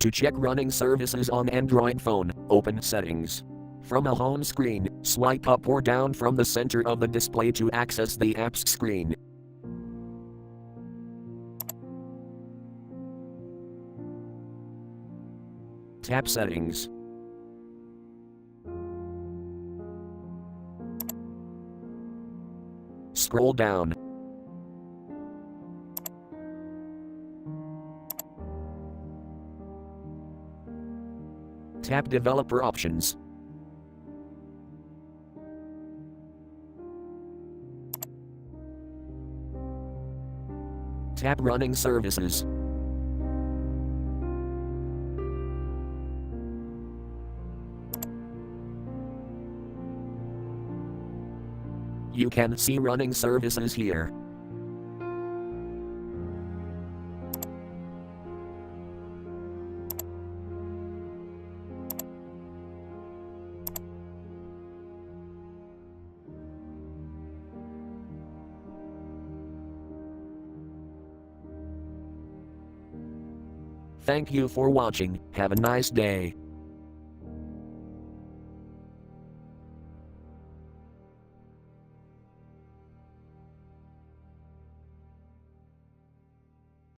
To check running services on Android phone, open Settings. From a home screen, swipe up or down from the center of the display to access the apps screen. Tap Settings. Scroll down. Tap Developer Options. Tap Running Services. You can see running services here. Thank you for watching. Have a nice day.